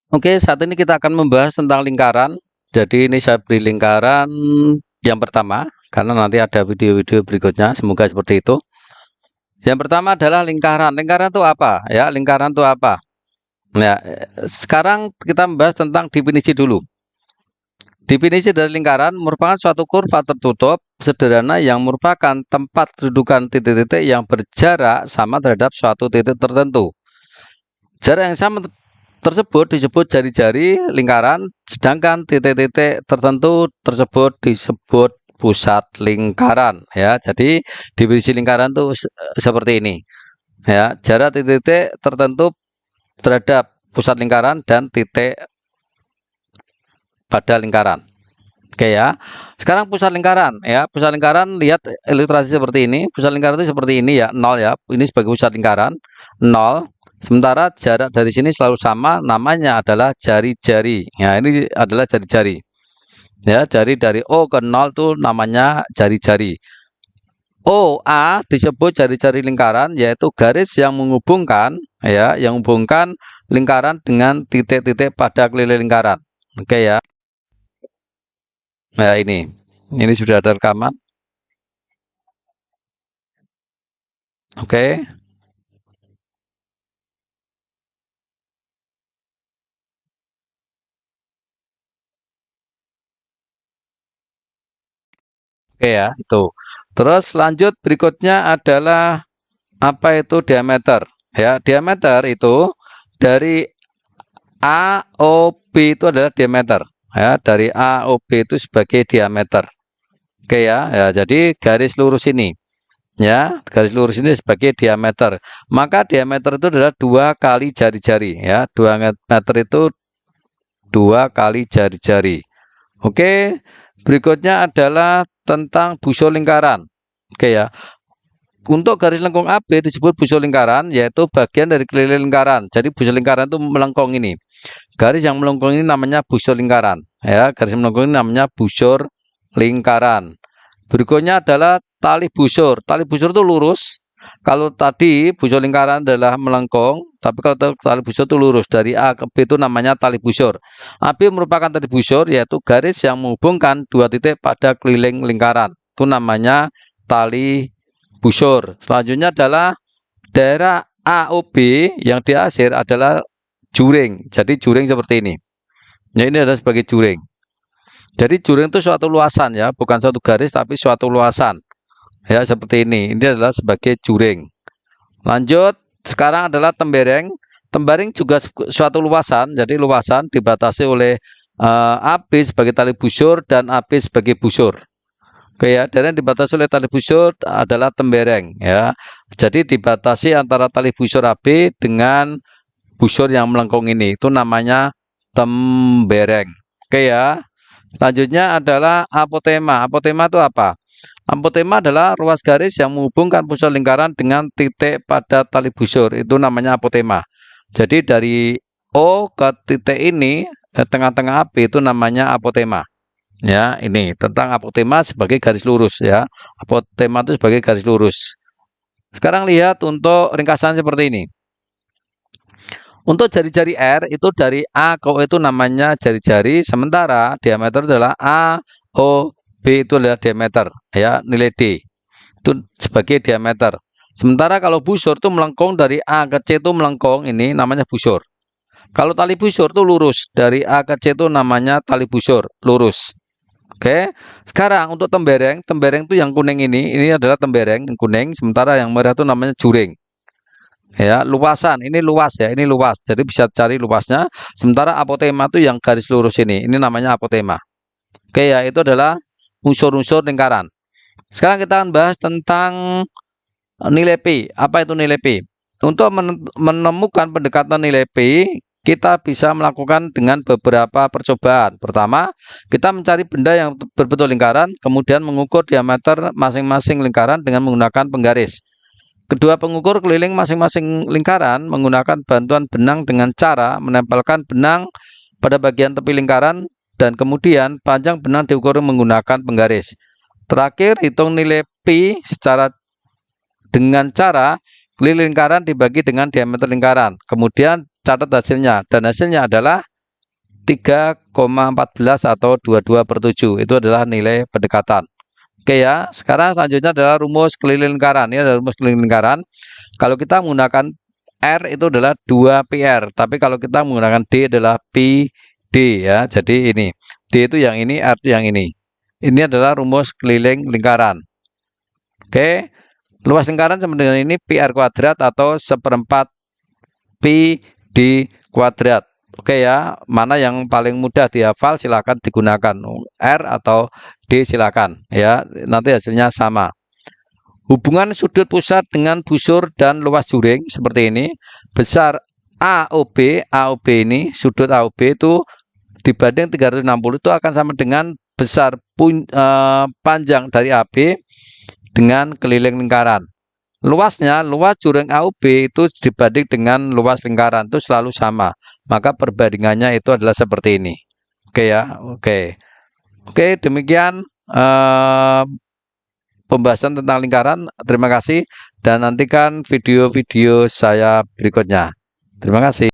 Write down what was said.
Oke, saat ini kita akan membahas tentang lingkaran. Jadi ini saya beri lingkaran yang pertama, karena nanti ada video-video berikutnya, semoga seperti itu. Yang pertama adalah lingkaran. Lingkaran itu apa? Ya, lingkaran itu apa? Ya, sekarang kita membahas tentang definisi dulu. Definisi dari lingkaran merupakan suatu kurva tertutup sederhana yang merupakan tempat kedudukan titik-titik yang berjarak sama terhadap suatu titik tertentu. Jarak yang sama tersebut disebut jari-jari lingkaran, sedangkan titik-titik tertentu tersebut disebut pusat lingkaran. Ya, jadi definisi lingkaran itu seperti ini. Ya, jarak titik-titik tertentu terhadap pusat lingkaran dan titik pada lingkaran. Oke ya. Sekarang pusat lingkaran ya. Pusat lingkaran lihat ilustrasi seperti ini. Pusat lingkaran itu seperti ini ya, 0 ya. Ini sebagai pusat lingkaran 0. Sementara jarak dari sini selalu sama, namanya adalah jari-jari. Ya, ini adalah jari-jari. Ya, jari dari O ke 0 itu namanya jari-jari. OA disebut jari-jari lingkaran, yaitu garis yang menghubungkan ya, yang menghubungkan lingkaran dengan titik-titik pada keliling lingkaran. Oke ya. Nah, ini sudah ada rekaman. Oke. Oke ya, itu. Terus lanjut berikutnya adalah apa itu diameter? Ya, diameter itu dari A, O, B itu adalah diameter. Ya, dari A, O, B itu sebagai diameter. Oke ya, ya jadi garis lurus ini. Ya, garis lurus ini sebagai diameter. Maka diameter itu adalah 2 kali jari-jari. Ya, 2 meter itu 2 kali jari-jari. Oke, berikutnya adalah tentang busur lingkaran. Oke ya. Untuk garis lengkung AB disebut busur lingkaran, yaitu bagian dari keliling lingkaran. Jadi busur lingkaran itu melengkung ini. Garis yang melengkung ini namanya busur lingkaran. Ya, garis melengkung ini namanya busur lingkaran. Berikutnya adalah tali busur. Tali busur itu lurus. Kalau tadi busur lingkaran adalah melengkung, tapi kalau tali busur itu lurus dari A ke B itu namanya tali busur. AB merupakan tali busur, yaitu garis yang menghubungkan dua titik pada keliling lingkaran. Itu namanya tali busur. Selanjutnya adalah daerah AOB yang di akhir adalah juring. Jadi juring seperti ini. Ya, ini adalah sebagai juring. Jadi juring itu suatu luasan ya, bukan suatu garis tapi suatu luasan. Ya, seperti ini. Ini adalah sebagai juring. Lanjut, sekarang adalah tembereng. Tembereng juga suatu luasan. Jadi luasan dibatasi oleh AB sebagai tali busur dan AB sebagai busur. Oke ya, dan yang dibatasi oleh tali busur adalah tembereng ya. Jadi dibatasi antara tali busur AB dengan busur yang melengkung ini. Itu namanya tembereng. Oke ya. Selanjutnya adalah apotema. Apotema itu apa? Apotema adalah ruas garis yang menghubungkan pusat lingkaran dengan titik pada tali busur. Itu namanya apotema. Jadi dari O ke titik ini, tengah-tengah AB itu namanya apotema. Ya, ini tentang apotema sebagai garis lurus ya. Apotema itu sebagai garis lurus. Sekarang lihat untuk ringkasan seperti ini. Untuk jari-jari R itu dari A ke O itu namanya jari-jari, sementara diameter adalah A, O, B itu adalah diameter ya, nilai D. Itu sebagai diameter. Sementara kalau busur itu melengkung dari A ke C itu melengkung, ini namanya busur. Kalau tali busur itu lurus, dari A ke C itu namanya tali busur, lurus. Oke, sekarang untuk tembereng, tembereng itu yang kuning ini adalah tembereng yang kuning, sementara yang merah itu namanya juring. Ya, luasan, ini luas ya, ini luas, jadi bisa cari luasnya. Sementara apotema itu yang garis lurus ini namanya apotema. Oke ya, itu adalah unsur-unsur lingkaran. Sekarang kita akan bahas tentang nilai P. Apa itu nilai P? Untuk menemukan pendekatan nilai P, kita bisa melakukan dengan beberapa percobaan. Pertama, kita mencari benda yang berbentuk lingkaran, kemudian mengukur diameter masing-masing lingkaran dengan menggunakan penggaris. Kedua pengukur keliling masing-masing lingkaran menggunakan bantuan benang dengan cara menempelkan benang pada bagian tepi lingkaran dan kemudian panjang benang diukur menggunakan penggaris. Terakhir, hitung nilai P dengan cara keliling lingkaran dibagi dengan diameter lingkaran. Kemudian catat hasilnya, dan hasilnya adalah 3,14 atau 22/7. Itu adalah nilai pendekatan. Oke ya, sekarang selanjutnya adalah rumus keliling lingkaran. Ini adalah rumus keliling lingkaran. Kalau kita menggunakan R itu adalah 2PR, tapi kalau kita menggunakan D adalah pi D ya. Jadi ini D itu yang ini, R itu yang ini. Ini adalah rumus keliling lingkaran. Oke, luas lingkaran sama dengan ini PR kuadrat atau 1/4 pi D kuadrat. Oke ya, mana yang paling mudah dihafal silakan digunakan, R atau D silakan ya, nanti hasilnya sama. Hubungan sudut pusat dengan busur dan luas juring seperti ini. Besar AOB ini sudut AOB itu dibanding 360 itu akan sama dengan besar panjang dari AB dengan keliling lingkaran. Luasnya, luas juring AOB itu dibanding dengan luas lingkaran itu selalu sama. Maka perbandingannya itu adalah seperti ini. Oke ya, oke, demikian pembahasan tentang lingkaran. Terima kasih dan nantikan video-video saya berikutnya. Terima kasih.